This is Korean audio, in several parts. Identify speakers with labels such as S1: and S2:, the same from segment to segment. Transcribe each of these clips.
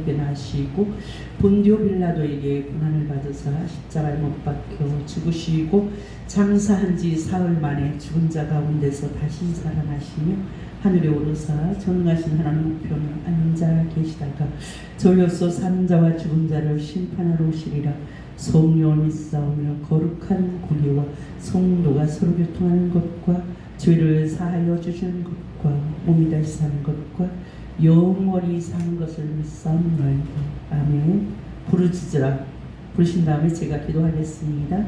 S1: 대변하시고 본디오 빌라도에게 고난을 받으사 십자가에 못 박혀 죽으시고 장사한 지 사흘 만에 죽은 자 가운데서 다시 살아나시며 하늘에 오르사 전능하신 하나님 우편에 앉아 계시다가 저로서 사는 자와 죽은 자를 심판하러 오시리라. 성령을 믿사오며 거룩한 구리와 성도가 서로 교통하는 것과 죄를 사하여 주시는 것과 몸이 다시 사는 것과 영원히 사는 것을 믿사옵나이다. 아멘. 부르짖으라. 부르신 다음에 제가 기도하겠습니다.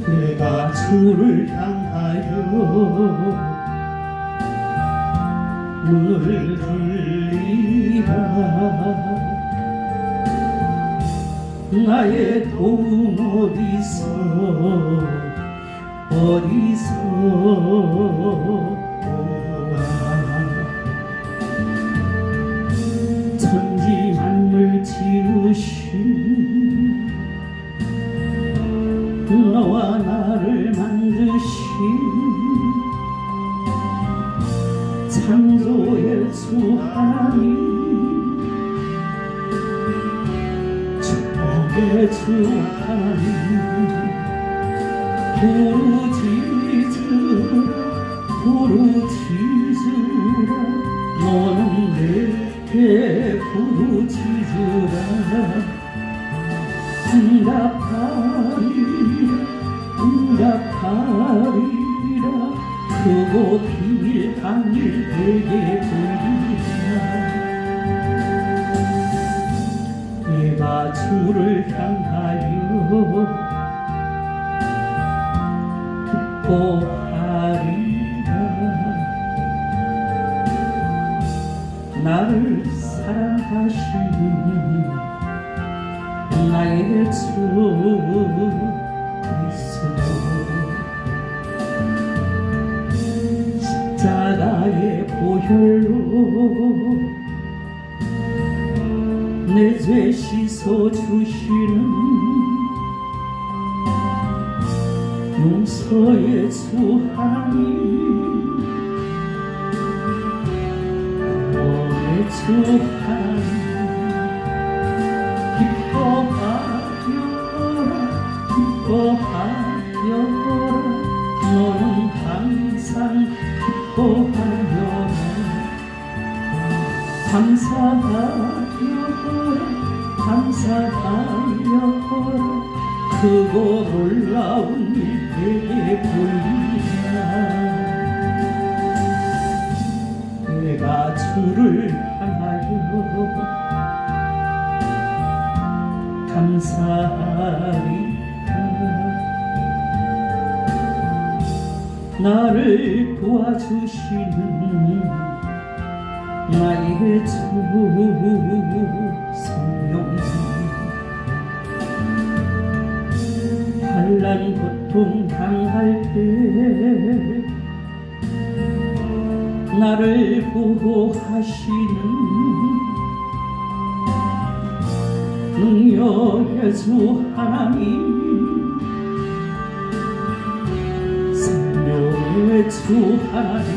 S2: 내가 주를 향하여 눈을 돌리라. 나의 도움 어디서 오나. 천지 만물 지으신 너와 나를 만드신 창조의 주 하나님, 축복의 주 하나님, 부르짖으라. 너는 내게 부르짖으라. 응답하리라. 크고 비밀한 일 되게 보이라. 내가 주를 향하여 기뻐하리라. 나를 사랑하시는 나의 주 그리스도, 십자가의 보혈로 내 죄 씻어주시는 용서의 주 하나님, 구원의 주 하나님, 기뻐하여라. 너는 항상 기뻐하여라. 감사하여라. 크고 놀라운 일 되게 보이라. 내가 주를 향하여 감사하리라. 나를 도와주시는 나의 주 성령님, 환난 고통 당할 때 나를 보호하시는 능력의 주 하나님, 생명의 주 하나님,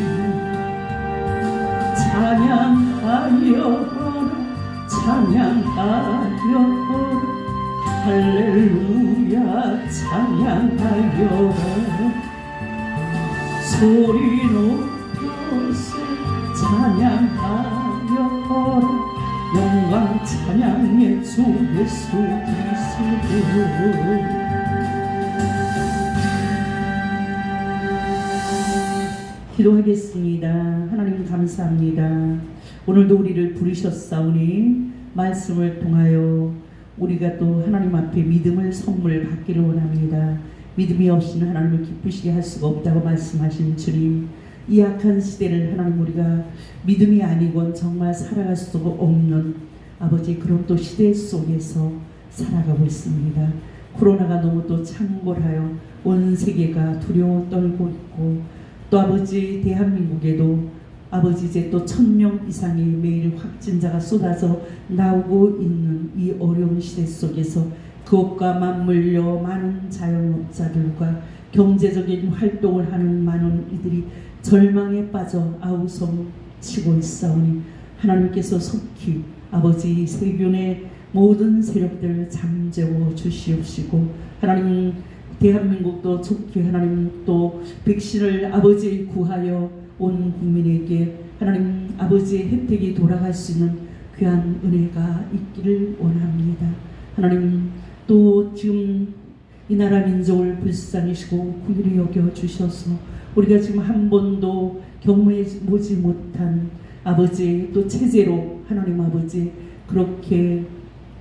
S2: 찬양하여라. 할렐루야. 찬양하여라. 소리 높여서 찬양하여라. 영광 찬양의 주 예수 그리스도.
S1: 기도하겠습니다. 하나님 감사합니다. 오늘도 우리를 부르셨사오니 말씀을 통하여 우리가 또 하나님 앞에 믿음을 선물 받기를 원합니다. 믿음이 없이는 하나님을 기쁘시게 할 수가 없다고 말씀하신 주님, 이 악한 시대를 하나님 우리가 믿음이 아니곤 정말 살아갈 수가 없는 아버지 그런 또 시대 속에서 살아가고 있습니다. 코로나가 너무 또 창궐하여 온 세계가 두려워 떨고 있고 또 아버지 대한민국에도 아버지 이제 또 1000명 이상의 매일 확진자가 쏟아져 나오고 있는 이 어려운 시대 속에서 그것과 맞물려 많은 자영업자들과 경제적인 활동을 하는 많은 이들이 절망에 빠져 아우성치고 있사오니 하나님께서 속히 아버지 세균의 모든 세력들을 잠재워 주시옵시고 하나님 대한민국도 속히 하나님 또 백신을 아버지 구하여 온 국민에게 하나님 아버지의 혜택이 돌아갈 수 있는 귀한 은혜가 있기를 원합니다. 하나님 또 지금 이 나라 민족을 불쌍히시고 긍휼히 여겨 주셔서 우리가 지금 한 번도 경험해 보지 못한 아버지 또 체제로 하나님 아버지 그렇게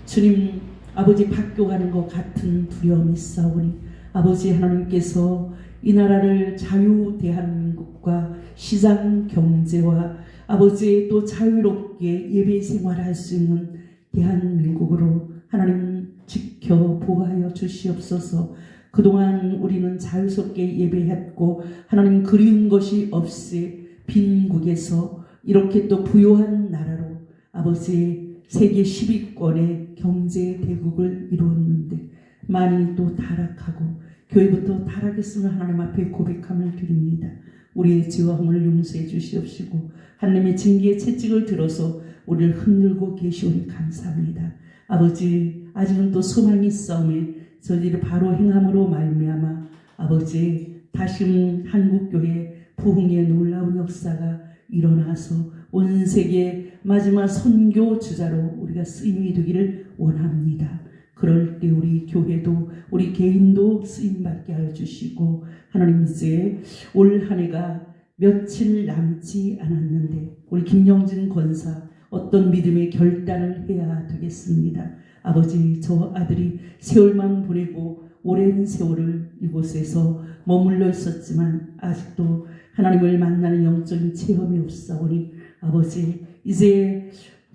S1: 주님 아버지 바뀌어가는 것 같은 두려움이 있사오니 아버지 하나님께서 이 나라를 자유 대한민국과 시장 경제와 아버지 또 자유롭게 예배 생활할 수 있는 대한민국으로 하나님 지켜 보호하여 주시옵소서. 그동안 우리는 자유스럽게 예배했고 하나님 그리운 것이 없이 빈국에서 이렇게 또 부요한 나라로 아버지 세계 10위권의 경제 대국을 이루었는데 많이 또 타락하고 교회부터 타락했음을 하나님 앞에 고백함을 드립니다. 우리의 죄와 허물을 용서해 주시옵시고 하나님의 징계의 채찍을 들어서 우리를 흔들고 계시오니 감사합니다. 아버지 아직은 또 소망이 있사오매 저희를 바로 행함으로 말미암아 아버지 다시금 한국교회 부흥의 놀라운 역사가 일어나서 온 세계 마지막 선교 주자로 우리가 쓰임이 되기를 원합니다. 그럴 때 우리 교회도 우리 개인도 쓰임받게 하여 주시고 하나님 이제 올 한 해가 며칠 남지 않았는데 우리 김영진 권사 어떤 믿음의 결단을 해야 되겠습니다. 아버지 저 아들이 세월만 보내고 오랜 세월을 이곳에서 머물러 있었지만 아직도 하나님을 만나는 영적인 체험이 없사오니 아버지 이제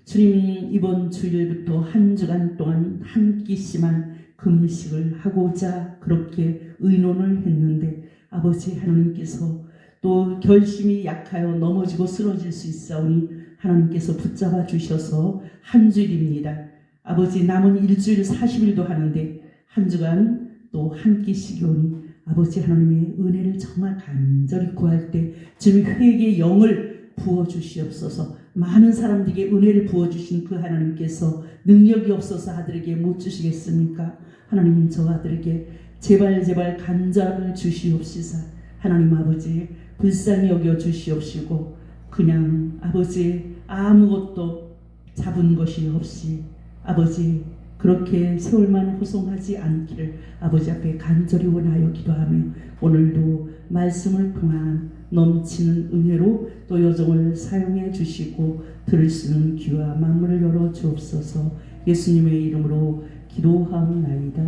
S1: 주님 이번 주일부터 한 주간 동안 한 끼씩만 금식을 하고자 그렇게 의논을 했는데 아버지 하나님께서 또 결심이 약하여 넘어지고 쓰러질 수 있사오니 하나님께서 붙잡아 주셔서 한 주일입니다. 아버지 남은 일주일 40일도 하는데 한 주간 또 한 끼씩 오니 아버지 하나님의 은혜를 정말 간절히 구할 때 주님 회개의 영을 부어주시옵소서. 많은 사람들에게 은혜를 부어주신 그 하나님께서 능력이 없어서 아들에게 못 주시겠습니까? 하나님 저 아들에게 제발 간절함을 주시옵시사. 하나님 아버지 불쌍히 여겨 주시옵시고 그냥 아버지 아무것도 잡은 것이 없이 아버지 그렇게 세월만 호송하지 않기를 아버지 앞에 간절히 원하여 기도하며 오늘도 말씀을 통한 넘치는 은혜로 또 여정을 사용해 주시고 들을 수 있는 귀와 만물을 열어 주옵소서. 예수님의 이름으로 기도하옵나이다.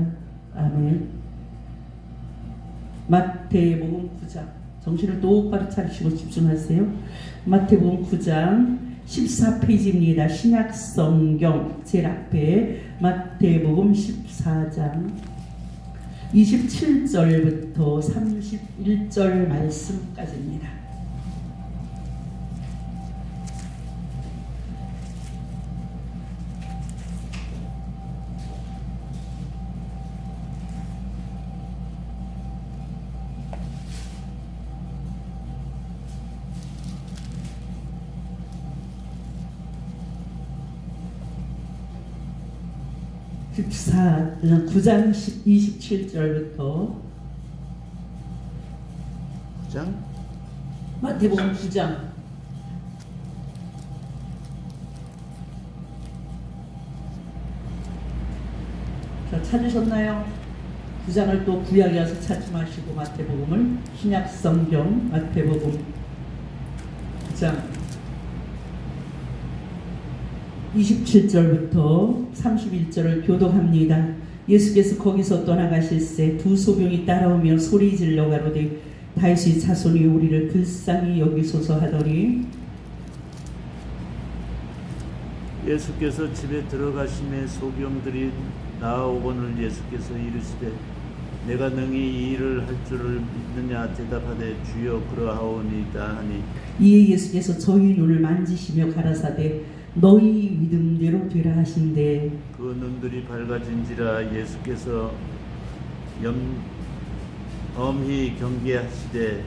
S1: 아멘. 마태복음 9장 정신을 똑바로 차리시고 집중하세요. 마태복음 9장 14페이지입니다. 신약성경 제일 앞에 마태복음 14장 27절부터 31절 말씀까지입니다. 그 9장 27절부터
S3: 9장?
S1: 마태복음 9장 자, 찾으셨나요? 9장을 또 구약에 와서 찾지 마시고 마태복음을 신약성경 마태복음 9장 27절부터 31절을 교독합니다. 예수께서 거기서 떠나가실새 두 소경이 따라오며 소리질러 가로되 다윗의 자손이 우리를 불쌍히 여기소서 하더니
S3: 예수께서 집에 들어가심에 소경들이 나아오거늘 예수께서 이르시되 내가 능히 이 일을 할 줄을 믿느냐 대답하되 주여 그러하오니이다 하니
S1: 이에 예수께서 저희 눈을 만지시며 가라사대 너희 믿음대로 되라 하신대.
S3: 그 눈들이 밝아진지라. 예수께서 엄히 경계하시되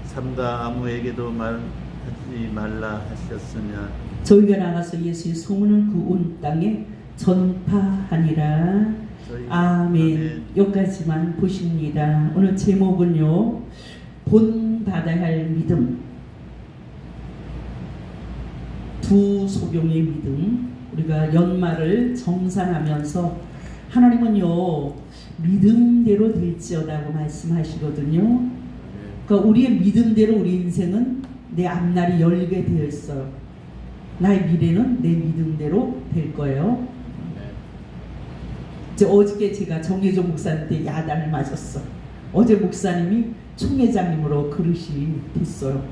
S3: 삼가 아무에게도 말하지 말라 하셨으냐.
S1: 저희가 나가서 예수의 소문을 그 온 땅에 전파하니라. 아멘. 여기까지만 보십니다. 오늘 제목은요, 본받아야 할 믿음, 두 소경의 믿음. 우리가 연말을 정산하면서 하나님은요, 믿음대로 될지어다고 말씀하시거든요. 그러니까 우리의 믿음대로 우리 인생은 내 앞날이 열게 되어 있어요. 나의 미래는 내 믿음대로 될 거예요. 이제 어저께 제가 정혜종 목사님한테 야단을 맞았어. 어제 목사님이 총회장님으로 그릇이 됐어요.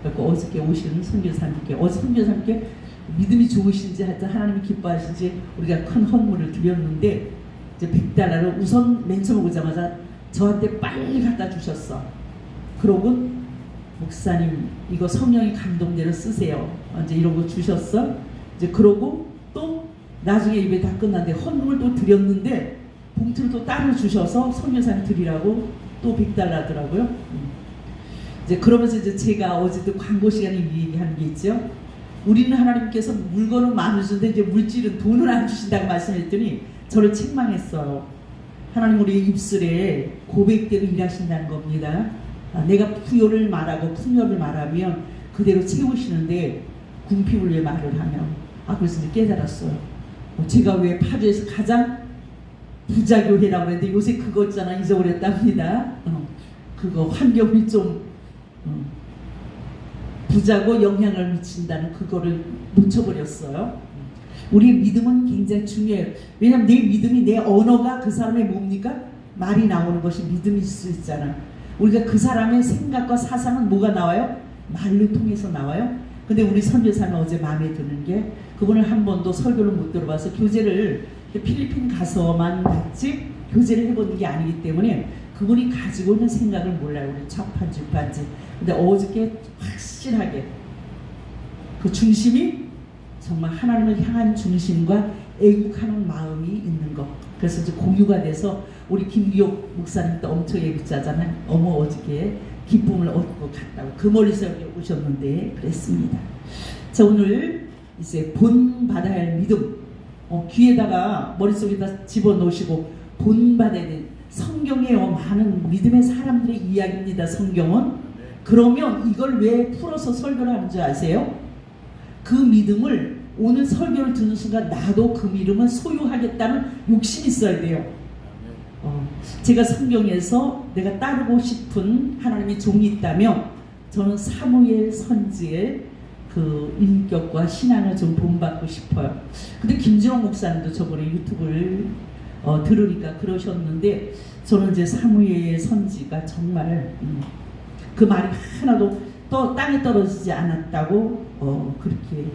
S1: 그래서 어저께 오신 선교사님께, 어제 선교사님께 믿음이 좋으신지 하여튼 하나님이 기뻐하신지 우리가 큰 헌물을 드렸는데 이제 $100를 우선 맨 처음 오자마자 저한테 빨리 갖다 주셨어. 그러고 목사님 이거 성령이 감동대로 쓰세요. 이제 이런 거 주셨어. 이제 그러고 또 나중에 입에 다 끝났는데 헌금을 또 드렸는데 봉투를 또 따로 주셔서 선교사님 드리라고 또 $100더라고요. 이제 그러면서 이제 제가 어제도 광고 시간에 얘기하는 게 있죠. 우리는 하나님께서 물건은 많으신데 이제 물질은 돈을 안 주신다고 말씀했더니 저를 책망했어요. 하나님 우리의 입술에 고백대로 일하신다는 겁니다. 내가 부요를 말하고 풍요를 말하면 그대로 채우시는데 궁핍을 왜 말을 하면 그래서 이제 깨달았어요. 제가 왜 파주에서 가장 부자교회라고 그랬는데 요새 그거 있잖아 잊어버렸답니다. 그거 환경이 좀 부자고 영향을 미친다는 그거를 놓쳐버렸어요. 우리의 믿음은 굉장히 중요해요. 왜냐하면 내 믿음이 내 언어가 그 사람의 뭡니까? 말이 나오는 것이 믿음일 수 있잖아. 우리가 그 사람의 생각과 사상은 뭐가 나와요? 말로 통해서 나와요. 근데 우리 선교사는 어제 마음에 드는 게 그분을 한 번도 설교를 못 들어봐서 교제를 필리핀 가서만 같이 교제를 해보는 게 아니기 때문에 그분이 가지고 있는 생각을 몰라요. 우리 좌판지판지. 근데 어저께 확실하게 그 중심이 정말 하나님을 향한 중심과 애국하는 마음이 있는 것. 그래서 이제 공유가 돼서 우리 김기옥 목사님도 엄청 애국자잖아요. 어저께 기쁨을 얻고 갔다고 그 멀리서 여기 오셨는데 그랬습니다. 자, 오늘 이제 본받아야 할 믿음 귀에다가 머릿속에다 집어넣으시고 본받아야 될 성경에 많은 믿음의 사람들의 이야기입니다. 성경은. 그러면 이걸 왜 풀어서 설교를 하는 줄 아세요? 그 믿음을 오늘 설교를 듣는 순간 나도 그 믿음을 소유하겠다는 욕심이 있어야 돼요. 제가 성경에서 내가 따르고 싶은 하나님의 종이 있다면 저는 사무엘 선지의 그 인격과 신앙을 좀 본받고 싶어요. 근데 김진홍 목사님도 저번에 유튜브를 들으니까 그러셨는데 저는 이제 사무엘 선지가 정말 그 말이 하나도 또 땅에 떨어지지 않았다고 그렇게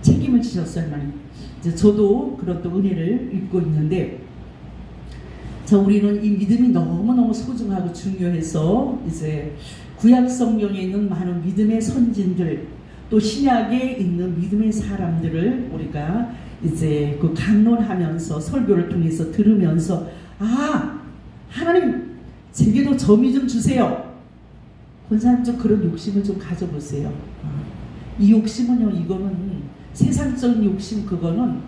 S1: 책임을 지셨어요. 하나님. 이제 저도 그런 또 은혜를 입고 있는데 자, 우리는 이 믿음이 너무너무 소중하고 중요해서 이제 구약 성경에 있는 많은 믿음의 선진들 또 신약에 있는 믿음의 사람들을 우리가 이제 그 강론하면서 설교를 통해서 들으면서 하나님 제게도 점이 좀 주세요. 권사님 좀 그런 욕심을 좀 가져보세요. 이 욕심은요, 이거는 세상적인 욕심 그거는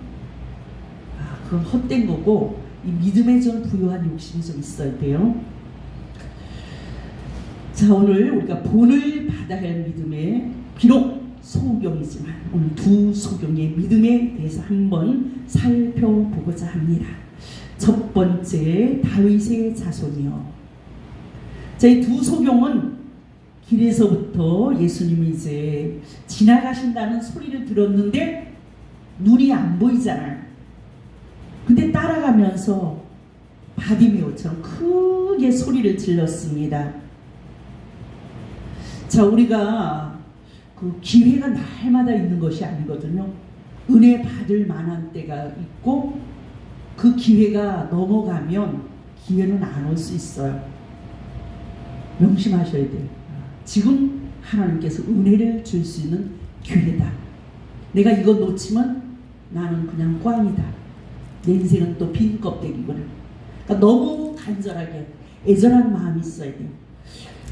S1: 그건 헛된 거고 이 믿음에 좀 부유한 욕심이 좀 있어야 돼요. 자, 오늘 우리가 본을 받아야 할 믿음에 비록 소경이지만 오늘 두 소경의 믿음에 대해서 한번 살펴보고자 합니다. 첫 번째 다윗의 자손이요. 자, 이 두 소경은 길에서부터 예수님이 이제 지나가신다는 소리를 들었는데 눈이 안 보이잖아요. 근데 따라가면서 바디메오처럼 크게 소리를 질렀습니다. 자, 우리가 그 기회가 날마다 있는 것이 아니거든요. 은혜 받을 만한 때가 있고 그 기회가 넘어가면 기회는 안 올 수 있어요. 명심하셔야 돼요. 지금 하나님께서 은혜를 줄 수 있는 기회다. 내가 이거 놓치면 나는 그냥 꽝이다. 내 인생은 또 빈 껍데기구나. 그러니까 너무 간절하게 애절한 마음이 있어야 돼요.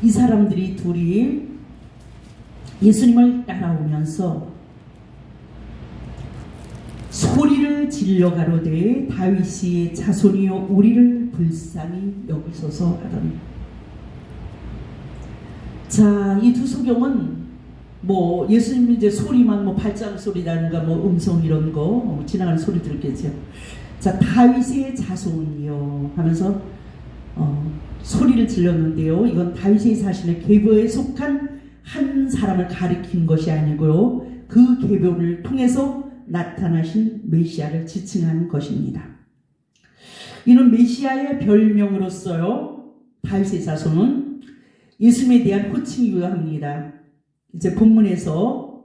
S1: 이 사람들이 둘이 예수님을 따라오면서 소리를 질러 가로되 다윗의 자손이여 우리를 불쌍히 여기소서 하더니. 자, 이 두 소경은 뭐 예수님이 이제 소리만 뭐 발자국 소리라든가 뭐 음성 이런 거 지나가는 소리 들겠죠. 자, 다윗의 자손이요 하면서 소리를 질렀는데요. 이건 다윗의 자신의 계보에 속한 한 사람을 가리킨 것이 아니고요. 그 계보를 통해서 나타나신 메시아를 지칭하는 것입니다. 이는 메시아의 별명으로서요. 다윗의 자손은 예수님에 대한 호칭이기도 합니다. 이제 본문에서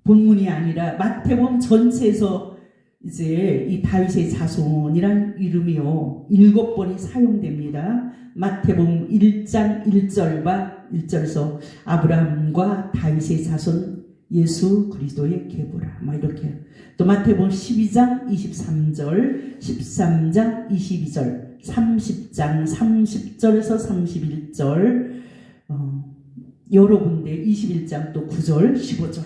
S1: 본문이 아니라 마태복음 전체에서 이제 이 다윗의 자손이란 이름이요 7번이 사용됩니다. 마태복음 1장 1절과 1절에서 아브라함과 다윗의 자손 예수 그리스도의 계보라 막 이렇게. 또 마태복음 12장 23절 13장 22절 30장 30절에서 31절 여러 군데 21장 또 9절 15절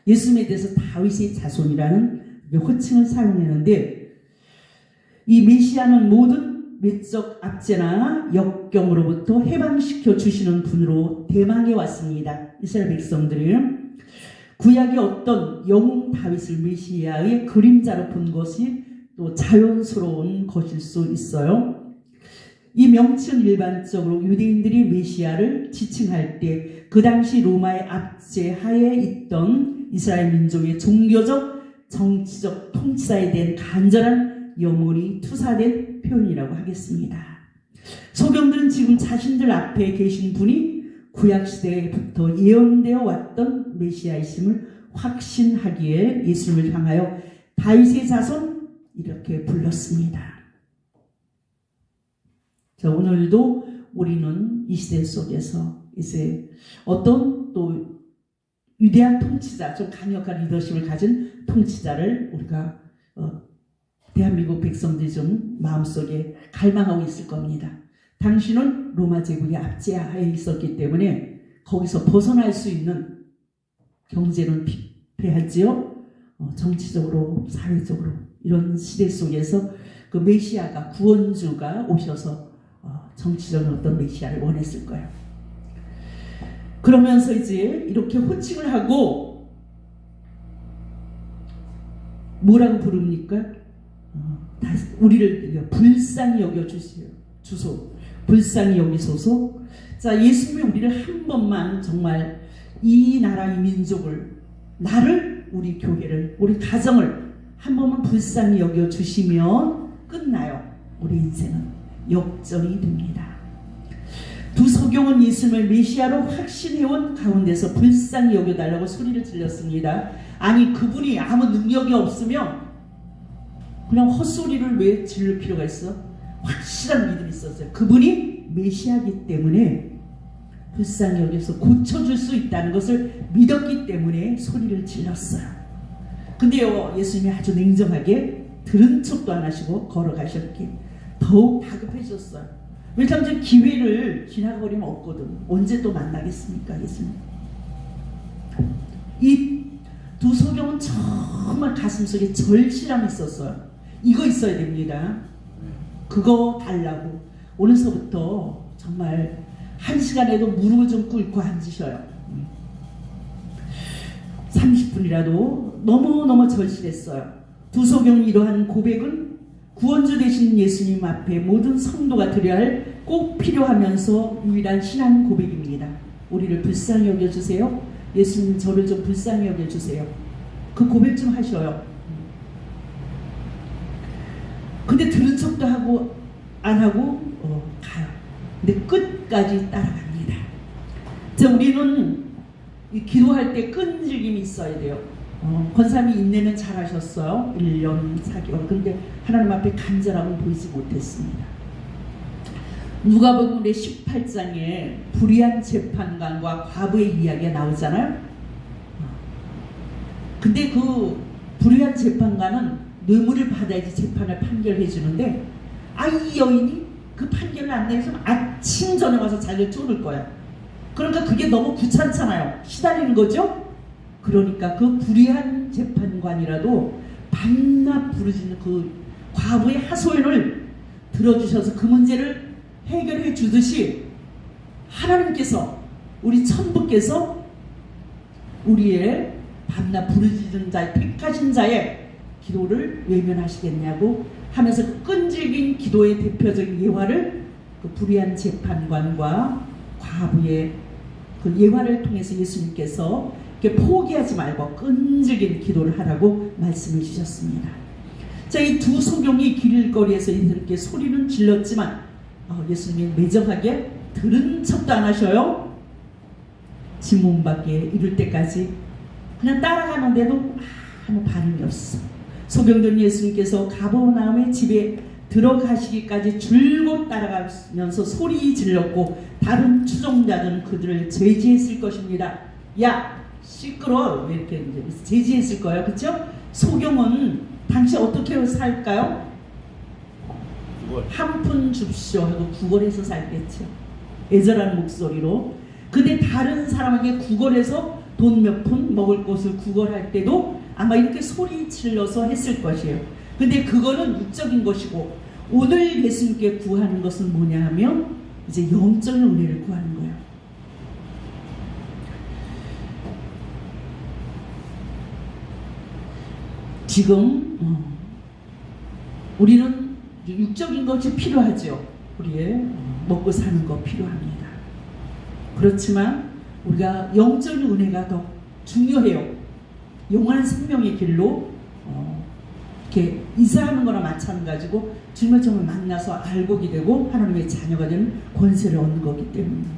S1: 예수님에 대해서 다윗의 자손이라는 호칭을 사용했는데 이 메시아는 모든 외적 압제나 역경으로부터 해방시켜 주시는 분으로 대망해 왔습니다. 이스라엘 백성들이 구약의 어떤 영웅 다윗을 메시아의 그림자로 본 것이 또 자연스러운 것일 수 있어요. 이 명칭은 일반적으로 유대인들이 메시아를 지칭할 때 그 당시 로마의 압제하에 있던 이스라엘 민족의 종교적, 정치적 통치자에 대한 간절한 염원이 투사된 표현이라고 하겠습니다. 소경들은 지금 자신들 앞에 계신 분이 구약시대부터 예언되어 왔던 메시아이심을 확신하기에 예수님을 향하여 다윗의 자손 이렇게 불렀습니다. 자, 오늘도 우리는 이 시대 속에서 이제 어떤 또 위대한 통치자, 좀 강력한 리더십을 가진 통치자를 우리가 대한민국 백성들이 좀 마음속에 갈망하고 있을 겁니다. 당신은 로마 제국의 압제하에 있었기 때문에 거기서 벗어날 수 있는 경제는 필요하지요. 정치적으로, 사회적으로 이런 시대 속에서 그 메시아가 구원주가 오셔서 정치적인 어떤 메시아를 원했을 거예요. 그러면서 이제 이렇게 호칭을 하고 뭐라고 부릅니까? 우리를 불쌍히 여겨주소. 불쌍히 여기소서. 자, 예수님이 우리를 한 번만 정말 이 나라 이 민족을 나를 우리 교회를 우리 가정을 한 번만 불쌍히 여겨주시면 끝나요. 우리 인생은 역전이 됩니다. 두 소경은 예수님을 메시아로 확신해온 가운데서 불쌍히 여겨달라고 소리를 질렀습니다. 아니 그분이 아무 능력이 없으면 그냥 헛소리를 왜 지를 필요가 있어? 확실한 믿음이 있었어요. 그분이 메시아이기 때문에 불쌍히 여겨서 고쳐줄 수 있다는 것을 믿었기 때문에 소리를 질렀어요. 근데요 예수님이 아주 냉정하게 들은 척도 안 하시고 걸어가셨기에 더욱 다급해졌어요. 왜냐하면 이제 기회를 지나가버리면 없거든. 언제 또 만나겠습니까 예수님. 이 두 소경은 정말 가슴속에 절실함이 있었어요. 이거 있어야 됩니다. 그거 달라고. 오늘서부터 정말 1시간에도 무릎을 좀 꿇고 앉으셔요. 30분이라도 너무너무 절실했어요. 두 소경이 이러한 고백은 구원주 되신 예수님 앞에 모든 성도가 드려야 할 꼭 필요하면서 유일한 신앙 고백입니다. 우리를 불쌍히 여겨주세요. 예수님 저를 좀 불쌍히 여겨주세요. 그 고백 좀 하셔요. 근데 들은 척도 하고 안 하고 가요. 근데 끝까지 따라갑니다. 자, 우리는 기도할 때 끈질김이 있어야 돼요. 권사님이 인내는 잘하셨어요. 1년 4개월. 근데 하나님 앞에 간절함은 보이지 못했습니다. 누가복음 18장에 불의한 재판관과 과부의 이야기가 나오잖아요. 근데 그 불의한 재판관은 뇌물을 받아야지 재판을 판결해 주는데 이 여인이 그 판결을 안 내서 아침 전에 와서 자기를 쫓을 거야. 그러니까 그게 너무 귀찮잖아요. 시달리는 거죠. 그러니까 그 불의한 재판관이라도 밤낮 부르짖는 그 과부의 하소연을 들어주셔서 그 문제를 해결해 주듯이 하나님께서, 우리 천부께서 우리의 밤낮 부르짖는 자의, 택하신 자의 기도를 외면하시겠냐고 하면서 그 끈질긴 기도의 대표적인 예화를 그 불의한 재판관과 과부의 그 예화를 통해서 예수님께서 포기하지 말고 끈질긴 기도를 하라고 말씀해 주셨습니다. 자, 이 두 소경이 길거리에서 이들께 소리는 질렀지만 예수님이 매정하게 들은 척도 안 하셔요. 집 문 밖에 이를 때까지 그냥 따라가는데도 아무 반응이 없어. 소경들은 예수님께서 가버나움의 집에 들어가시기까지 줄곧 따라가면서 소리 질렀고 다른 추종자들은 그들을 제지했을 것입니다. 야, 시끄러워, 이렇게 이제 제지했을 거예요. 그렇죠? 소경은 당시 어떻게 살까요? 한 푼 줍쇼 하고 구걸해서 살겠죠. 애절한 목소리로. 근데 다른 사람에게 구걸해서 돈 몇 푼 먹을 것을 구걸할 때도 아마 이렇게 소리 질러서 했을 것이에요. 근데 그거는 육적인 것이고, 오늘 예수님께 구하는 것은 뭐냐 하면 이제 영적인 은혜를 구하는 거예요. 지금 우리는 육적인 것이 필요하죠. 우리의 먹고 사는 거 필요합니다. 그렇지만 우리가 영적인 은혜가 더 중요해요. 영원한 생명의 길로 이렇게 이사하는 거나 마찬가지고 주님을 정말 만나서 알고게 되고 하나님의 자녀가 되는 권세를 얻는 거기 때문입니다.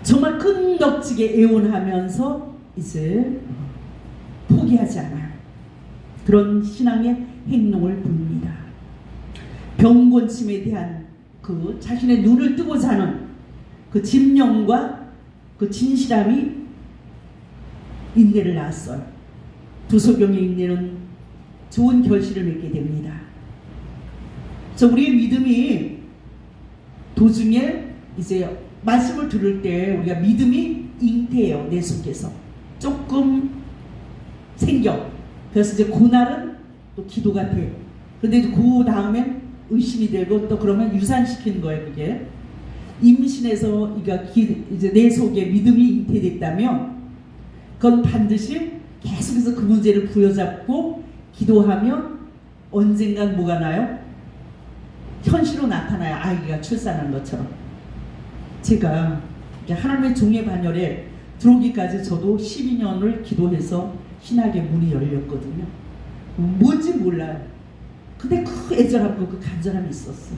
S1: 정말 끈덕지게 애원하면서 이제 포기하지 않아요. 그런 신앙의 행동을 보입니다. 병곤침에 대한 그 자신의 눈을 뜨고자 하는 그 집념과 그 진실함이 인내를 낳았어요. 두소경의 인내는 좋은 결실을 맺게 됩니다. 우리의 믿음이 도중에 이제 말씀을 들을 때 우리가 믿음이 잉태해요. 내 속에서 조금 생겨. 그래서 이제 그날은 또 기도가 돼. 근데 그 다음엔 의심이 되고 또 그러면 유산시키는 거예요. 그게 임신해서 이제 내 속에 믿음이 잉태됐다면 그건 반드시 계속해서 그 문제를 부여잡고 기도하면 언젠간 뭐가 나요? 현실로 나타나요. 아이가 출산한 것처럼. 제가 하나님의 종의 반열에 들어오기까지 저도 12년을 기도해서 신학의 문이 열렸거든요. 뭔지 몰라요. 근데 그 애절함과 그 간절함이 있었어.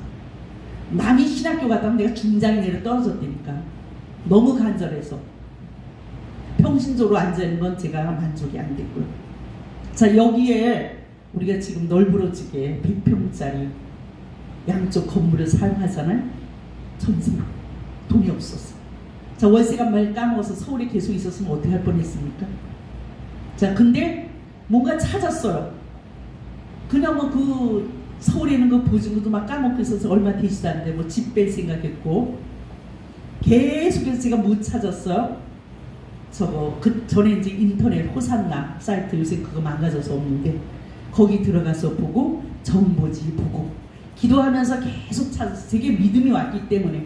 S1: 남이 신학교 갔다면 내가 중장이 내려 떨어졌다니까. 너무 간절해서 평신조로 앉아있는 건 제가 만족이 안 됐고요. 자, 여기에 우리가 지금 널브러지게 100평짜리 양쪽 건물을 사용하잖아요. 전세로 돈이 없었어. 자, 월세값만 까먹어서 서울에 계속 있었으면 어떻게 할 뻔했습니까? 자, 근데 뭔가 찾았어요. 그냥 뭐 그 서울에 있는 거 보증금도 막 까먹고 있어서 얼마 되지도 않는데 뭐 집 뺄 생각했고 계속해서 제가 못 찾았어요. 그 전에 이제 인터넷 호산나 사이트 요새 그거 망가져서 없는데 거기 들어가서 보고 정보지 보고 기도하면서 계속 찾아서 되게 믿음이 왔기 때문에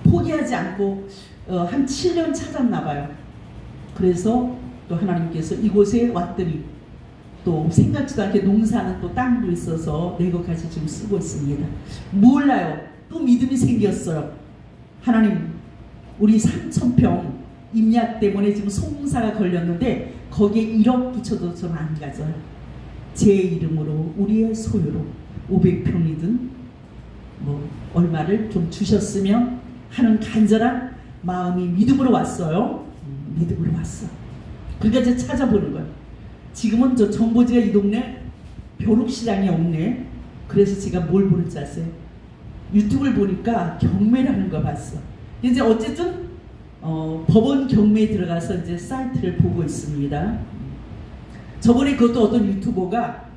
S1: 포기하지 않고 한 7년 찾았나 봐요. 그래서 또 하나님께서 이곳에 왔더니 또 생각지도 않게 농사는 또 땅도 있어서 내 것까지 지금 쓰고 있습니다. 몰라요. 또 믿음이 생겼어요. 하나님, 우리 3,000평 임야 때문에 지금 송사가 걸렸는데 거기에 1억 붙여도 저는 안 가져요. 제 이름으로 우리의 소유로 500평이든 뭐 얼마를 좀 주셨으면 하는 간절한 마음이 믿음으로 왔어요. 믿음으로 왔어. 그러니까 이제 찾아보는 거예요. 지금은 저 정보지가 이 동네 벼룩시장이 없네. 그래서 제가 뭘 보는지 아세요? 유튜브를 보니까 경매라는 거 봤어. 이제 어쨌든 법원 경매에 들어가서 이제 사이트를 보고 있습니다. 저번에 그것도 어떤 유튜버가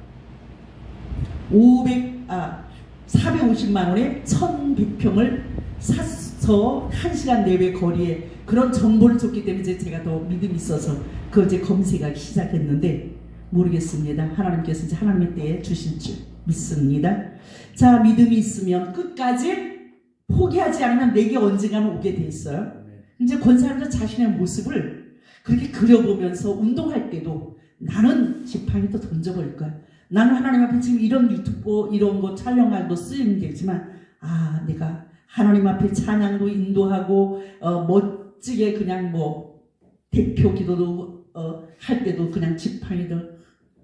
S1: 450만 원에 1100평을 사서 1시간 내외 거리에 그런 정보를 줬기 때문에 이제 제가 더 믿음이 있어서 그걸 이제 검색하기 시작했는데 모르겠습니다. 하나님께서 이제 하나님의 때에 주실 줄 믿습니다. 자, 믿음이 있으면 끝까지 포기하지 않으면 내게 언젠가는 오게 돼 있어요. 이제 권사님도 자신의 모습을 그렇게 그려보면서 운동할 때도 나는 지팡이도 던져버릴 거야. 나는 하나님 앞에 지금 이런 유튜브 이런 거 촬영하고 쓰이면 되지만 내가 하나님 앞에 찬양도 인도하고 멋지게 그냥 뭐 대표 기도도 할 때도 그냥 지팡이도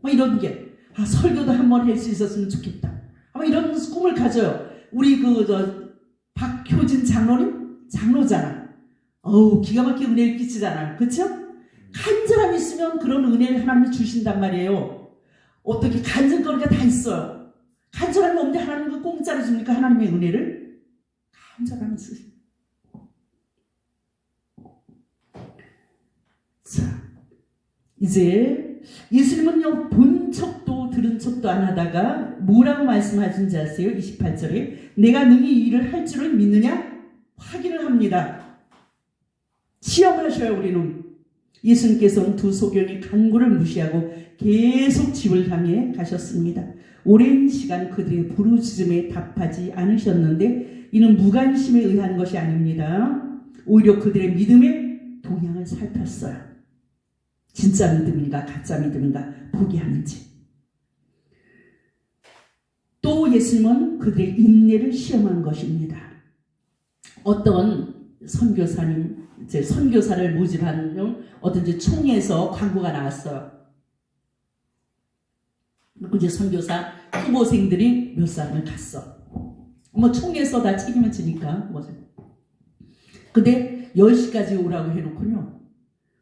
S1: 뭐 이런 게 설교도 한번 할 수 있었으면 좋겠다. 아마 이런 꿈을 가져요. 우리 박효진 장로님 장로잖아. 기가 막히게 은혜를 끼치잖아. 그렇죠? 간절함이 있으면 그런 은혜를 하나님이 주신단 말이에요. 어떻게 간증거리가 다 있어요. 간절함이 없는데 하나님은 공짜로 줍니까? 하나님의 은혜를 간절함이 있으세요. 자, 이제 예수님은요 본 척도 들은 척도 안 하다가 뭐라고 말씀하신지 아세요? 28절에 내가 능히 이 일을 할 줄을 믿느냐? 확인을 합니다. 시험하셔요. 우리는 예수님께서는 두 소경의 간구를 무시하고 계속 집을 향해 가셨습니다. 오랜 시간 그들의 부르짖음에 답하지 않으셨는데 이는 무관심에 의한 것이 아닙니다. 오히려 그들의 믿음의 동향을 살폈어요. 진짜 믿음인가 가짜 믿음인가 포기하는지. 또 예수님은 그들의 인내를 시험한 것입니다. 어떤 선교사님, 이제 선교사를 모집한 어떤 이제 총회에서 광고가 나왔어요. 이제 선교사 후보생들이 몇 사람을 갔어. 뭐 총회에서 다 책임을 지니까. 근데 10시까지 오라고 해놓고요.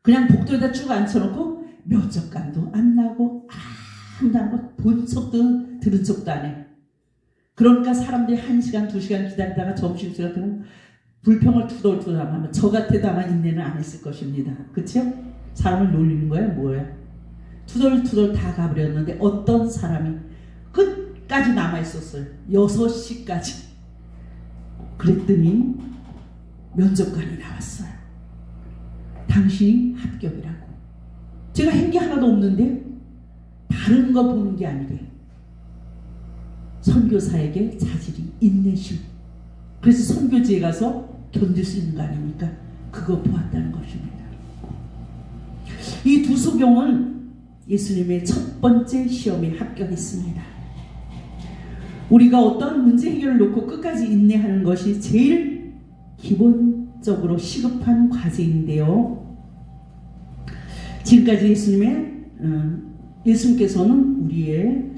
S1: 그냥 복도에다 쭉 앉혀놓고 몇 젓간도 안 나고 아무도 안 하고 본 척도 들은 척도 안 해. 그러니까 사람들이 1시간 2시간 기다리다가 점심시간 되면 불평을 투덜투덜하면 저 같아도 아마 인내는 안 했을 것입니다. 그렇죠? 사람을 놀리는 거야 뭐야? 투덜투덜 다 가버렸는데 어떤 사람이 끝까지 남아있었어요. 6시까지. 그랬더니 면접관이 나왔어요. 당신이 합격이라고. 제가 한 게 하나도 없는데 다른 거 보는 게 아니래. 선교사에게 자질이 인내심. 그래서 선교지에 가서 견딜 수 있는 거 아닙니까? 그거 보았다는 것입니다. 이 두 소경은 예수님의 첫 번째 시험에 합격했습니다. 우리가 어떤 문제 해결을 놓고 끝까지 인내하는 것이 제일 기본적으로 시급한 과제인데요. 지금까지 예수님께서는 우리의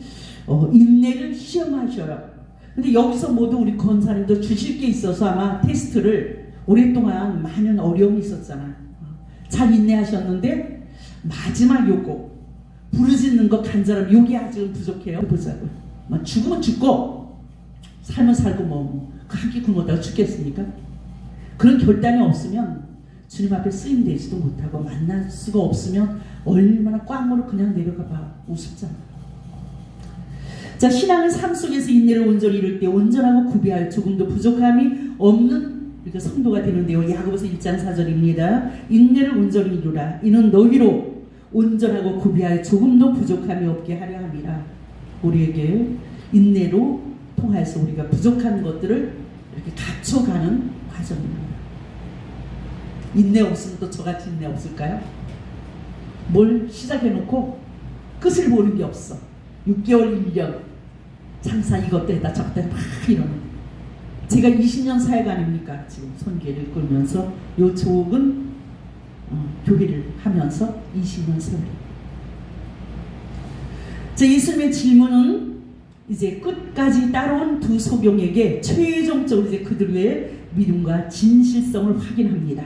S1: 인내를 시험하셔요. 근데 여기서 모두 우리 권사님도 주실 게 있어서 아마 테스트를 오랫동안 많은 어려움이 있었잖아. 잘 인내하셨는데 마지막 요거 부르짖는 거 간절함 요게 아직은 부족해요. 보자고요. 죽으면 죽고 살면 살고 뭐 함께 굶었다가 죽겠습니까? 그런 결단이 없으면 주님 앞에 쓰임되지도 못하고 만날 수가 없으면 얼마나 꽝으로 그냥 내려가 봐. 우습잖아. 자, 신앙은 삶 속에서 인내를 온전히 이룰 때 온전하고 구비할 조금도 부족함이 없는 그러니까 성도가 되는데요. 야고보서 1장 4절입니다. 인내를 온전히 이루라. 이는 너희로 온전하고 구비할 조금도 부족함이 없게 하려 함이라. 우리에게 인내로 통해서 우리가 부족한 것들을 이렇게 갖춰가는 과정입니다. 인내 없으면 또 저같이 인내 없을까요? 뭘 시작해놓고 끝을 보는 게 없어. 6개월, 1년 장사 이것들에다 저것들 막 이러는. 제가 20년 사역 아닙니까? 지금 선교를 끌면서 요 족은 교회를 하면서 20년 세월. 자, 예수님의 질문은 이제 끝까지 따라온 두 소경에게 최종적으로 이제 그들 외에 믿음과 진실성을 확인합니다.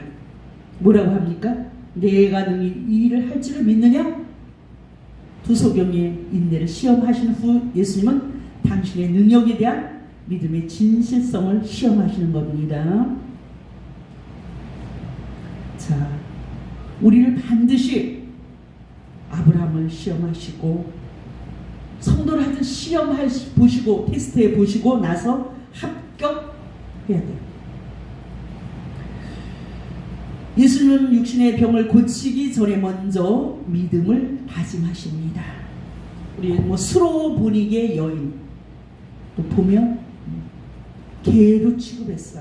S1: 뭐라고 합니까? 내가 능히 이 일을 할 줄을 믿느냐? 두 소경의 인내를 시험하신 후 예수님은 당신의 능력에 대한 믿음의 진실성을 시험하시는 겁니다. 자, 우리를 반드시 아브라함을 시험하시고 성도를 하여튼 보시고 테스트해 보시고 나서 합격해야 돼요. 예수님은 육신의 병을 고치기 전에 먼저 믿음을 다짐하십니다. 우리 수로 보니게 여인 또 보면 개로 취급했어.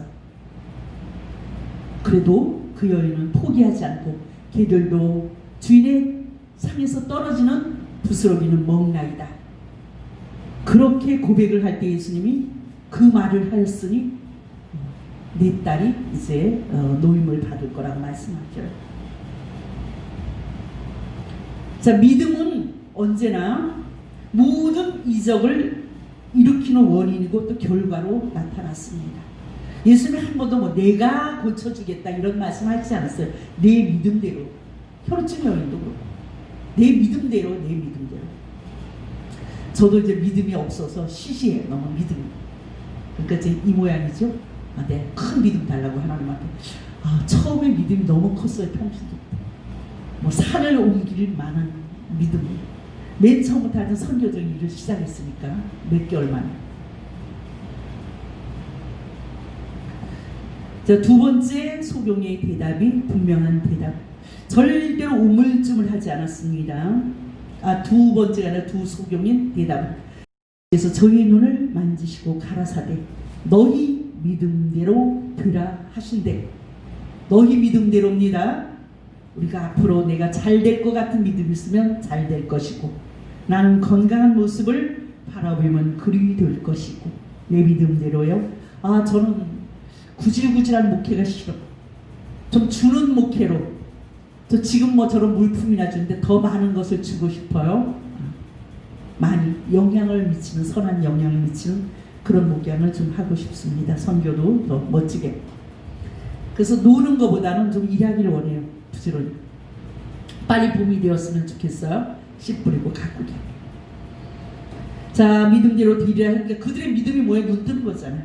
S1: 그래도 그 여인은 포기하지 않고 개들도 주인의 상에서 떨어지는 부스러기는 먹나이다. 그렇게 고백을 할 때 예수님이 그 말을 하였으니 내 딸이 이제 노임을 받을 거라고 말씀하죠. 자, 믿음은 언제나 모든 이적을 일으키는 원인이고 또 결과로 나타났습니다. 예수님은 한 번도 내가 고쳐주겠다 이런 말씀하지 않았어요. 내 믿음대로. 혈우증 여인도 그렇고 내 믿음대로. 저도 이제 믿음이 없어서 시시해 너무 믿음이. 그러니까 이제 이 모양이죠. 네, 큰 믿음 달라고 하나님한테. 처음에 믿음이 너무 컸어요. 평신도 산을 옮길 만한 믿음. 맨 처음부터 하여튼 선교적인 일을 시작했으니까 몇 개월 만에. 자, 두 번째 소경의 대답이 분명한 대답. 절대로 우물쭈물 하지 않았습니다. 두 번째가 아니라 두 소경의 대답. 그래서 저희 눈을 만지시고 가라사대 너희 믿음대로 되라 하신대. 너희 믿음대로입니다. 우리가 앞으로 내가 잘 될 것 같은 믿음이 있으면 잘 될 것이고 나는 건강한 모습을 바라보면 그리 될 것이고 내 믿음대로요. 저는 구질구질한 목회가 싫어. 좀 주는 목회로. 저 지금 저런 물품이나 주는데 더 많은 것을 주고 싶어요. 많이 영향을 미치는 선한 영향을 미치는 그런 목양을 좀 하고 싶습니다. 선교도 더 멋지게. 그래서 노는 것보다는 좀 일하기를 원해요. 부지런히. 빨리 봄이 되었으면 좋겠어요. 씨 뿌리고 가꾸게. 자, 믿음대로 되리라 하니까 그들의 믿음이 뭐예요? 눈 뜨는 거잖아요.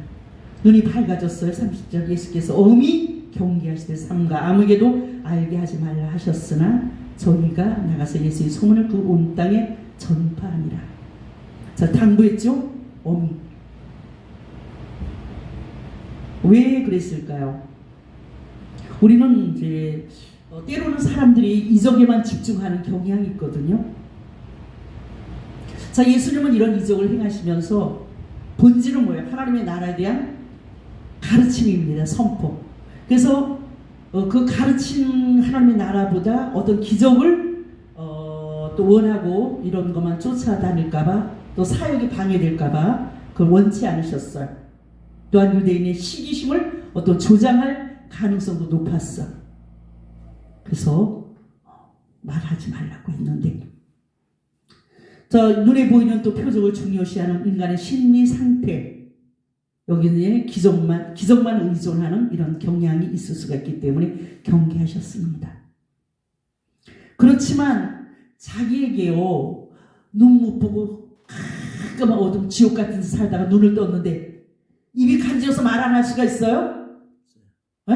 S1: 눈이 밝아졌어요. 30절 예수께서 엄히 경계하시되 삼가 아무에게도 알게 하지 말라 하셨으나 저희가 나가서 예수의 소문을 그 온 땅에 전파하니라. 자, 당부했죠? 엄히. 왜 그랬을까요? 우리는 이제 때로는 사람들이 이적에만 집중하는 경향이 있거든요. 자, 예수님은 이런 이적을 행하시면서 본질은 뭐예요? 하나님의 나라에 대한 가르침입니다. 선포. 그래서 그 가르친 하나님의 나라보다 어떤 기적을 또 원하고 이런 것만 쫓아다닐까봐 또 사역이 방해될까봐 그걸 원치 않으셨어요. 또한 유대인의 시기심을 어떤 조장할 가능성도 높았어. 그래서 말하지 말라고 했는데, 자, 눈에 보이는 또 표적을 중요시하는 인간의 심리 상태, 여기는 기적만 의존하는 이런 경향이 있을 수가 있기 때문에 경계하셨습니다. 그렇지만 자기에게요, 눈 못 보고 가끔 어둠 지옥 같은 데 살다가 눈을 떴는데 입이 간지러서 말 안 할 수가 있어요? 에?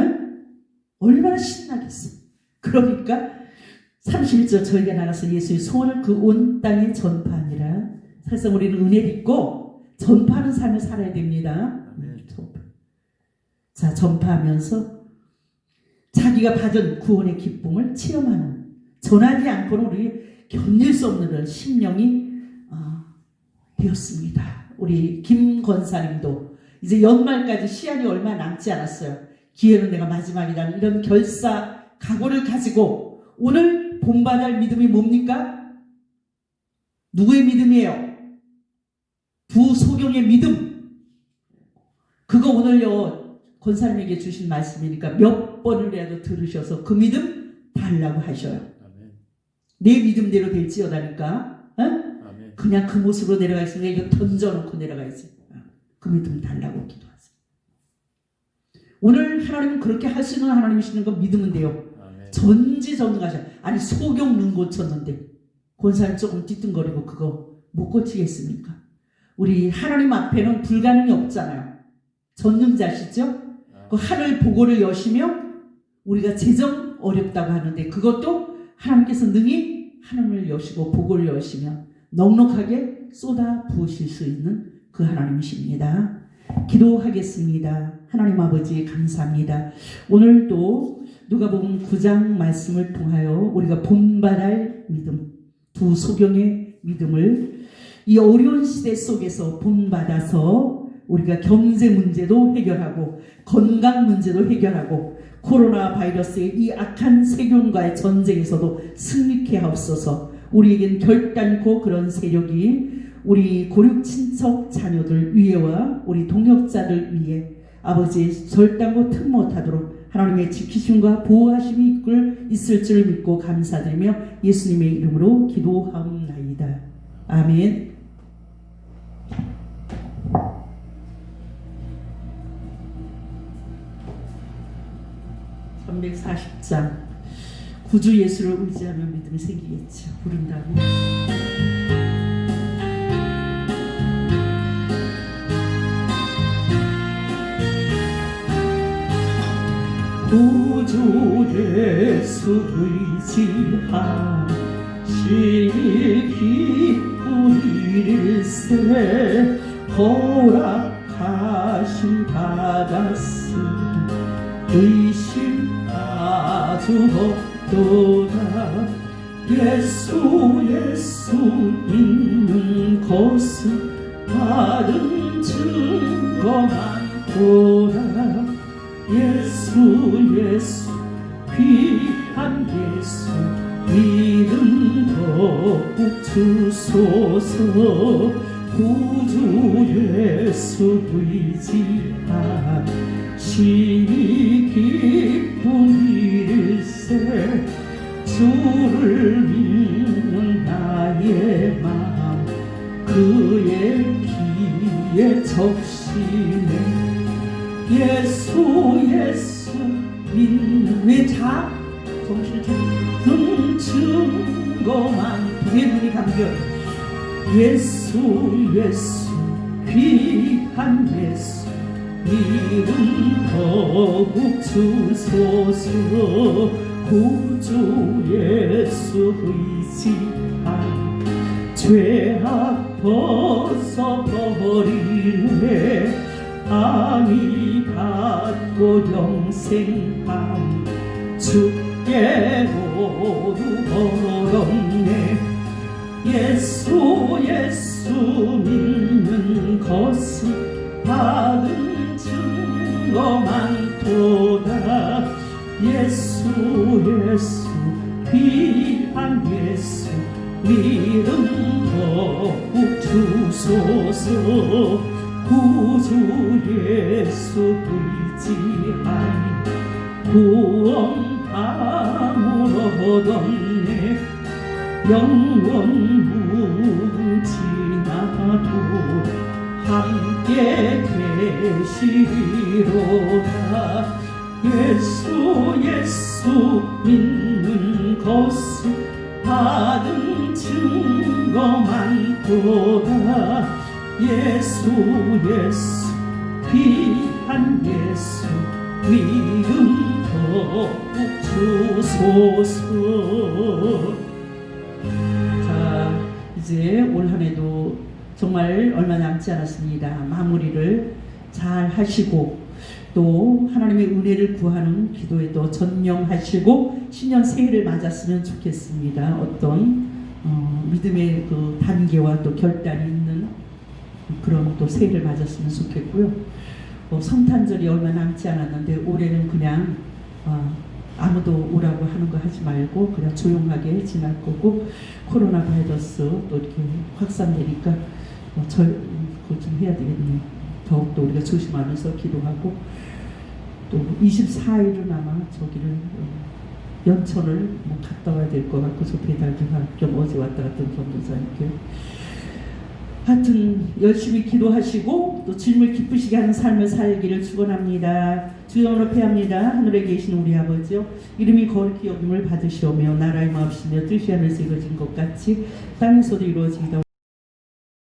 S1: 얼마나 신나겠어. 그러니까 31절 저희가 나가서 예수의 소원을 그 온 땅에 전파하니라. 사실상 우리는 은혜 믿고 전파하는 삶을 살아야 됩니다. 자, 전파하면서 자기가 받은 구원의 기쁨을 체험하는, 전하지 않고는 우리 견딜 수 없는 그런 심령이 되었습니다. 우리 김 권사님도 이제 연말까지 시한이 얼마 남지 않았어요. 기회는 내가 마지막이라는 이런 결사 각오를 가지고 오늘 본받을 믿음이 뭡니까? 누구의 믿음이에요? 두 소경의 믿음. 그거 오늘요 권사님에게 주신 말씀이니까 몇 번을라도 들으셔서 그 믿음 달라고 하셔요. 아멘. 내 믿음대로 될지어다니까. 그냥 그 모습으로 내려가 있으면 이거 던져놓고 내려가야지. 그 믿음 달라고 기도하세요. 오늘 하나님은 그렇게 할 수 있는 하나님이시는 거 믿으면 돼요.
S3: 아멘.
S1: 전지전능하셔. 아니 소경 눈 고쳤는데 권사님 조금 띠뚱거리고 그거 못 고치겠습니까? 우리 하나님 앞에는 불가능이 없잖아요. 전능자시죠? 그 하늘 보고를 여시며 우리가 재정 어렵다고 하는데 그것도 하나님께서 능히 하늘을 여시고 보고를 여시며 넉넉하게 쏟아 부으실 수 있는 그 하나님이십니다. 기도하겠습니다. 하나님 아버지 감사합니다. 오늘도 누가복음 9장 말씀을 통하여 우리가 본받을 믿음, 두 소경의 믿음을 이 어려운 시대 속에서 본받아서 우리가 경제 문제도 해결하고 건강 문제도 해결하고 코로나 바이러스의 이 악한 세균과의 전쟁에서도 승리케 하옵소서. 우리에겐 결단코 그런 세력이 우리 고륙 친척 자녀들 위에와 우리 동역자들 위에 아버지 절단고 틈 못하도록 하나님의 지키심과 보호하심이 있을 줄 믿고 감사드리며 예수님의 이름으로 기도하옵나이다. 아멘. 340장 구주 예수를 의지하면 믿음이 생기겠죠. 부른다고.
S2: 구주 예수 의지하시니 기쁜 일일세 허락하심 받았으니 의심 아주 없도다. 예수 믿는 것은 받은 증거 많도다. 예수 귀한 예수 믿음 더욱 주소서. 구주 예수 의지하시니 기쁜 일일세 주를 믿는 나의 마음 그의 귀에 적시네. 예수 믿는 왜 자? 정신을 차리고 증거만 왜 눈이 감겨? 예수 귀한 예수 믿음 더욱 주소서. 구주 예수 의지한 죄악 벗어버리네. 아니 받고 영생함 주께 모두 얻었네. 예수 믿는 것은 받은 증거 많도다. 예수 귀한 예수 믿음 더욱 주소서. 구주 예수 의지하니 구원함을 얻었네. 영원 무지나도 함께 계시리로다. 예수 믿는 것은 받은 증거 많도다. 예수 귀한 예수 믿음 더욱 주소서. 자, 이제 올 한 해도 정말 얼마 남지 않았습니다. 마무리를 잘 하시고 또 하나님의 은혜를 구하는 기도에도 전념하시고 신년 새해를 맞았으면 좋겠습니다. 어떤 믿음의 그 단계와 또 결단이 있는 그런 또 새해를 맞았으면 좋겠고요. 성탄절이 얼마 남지 않았는데 올해는 그냥 아무도 오라고 하는 거 하지 말고 그냥 조용하게 지날 거고, 코로나 바이러스 또 이렇게 확산되니까 그거 좀 해야 되겠네요. 더욱더 우리가 조심하면서 기도하고, 또 24일은 아마 저기를 연천을 뭐 갔다 와야 될 것 같고 저 배달도 할 겸 어제 왔다 갔던 전도사님께 하여튼 열심히 기도하시고 또 주님을 기쁘시게 하는 삶을 살기를 축원합니다. 주여 패합니다. 하늘에 계신 우리 아버지요, 이름이 거룩히 여김을 받으시오며 나라의 마옵시며 뜻이 하늘에서 이루어진 것 같이 땅에서도 이루어지이다.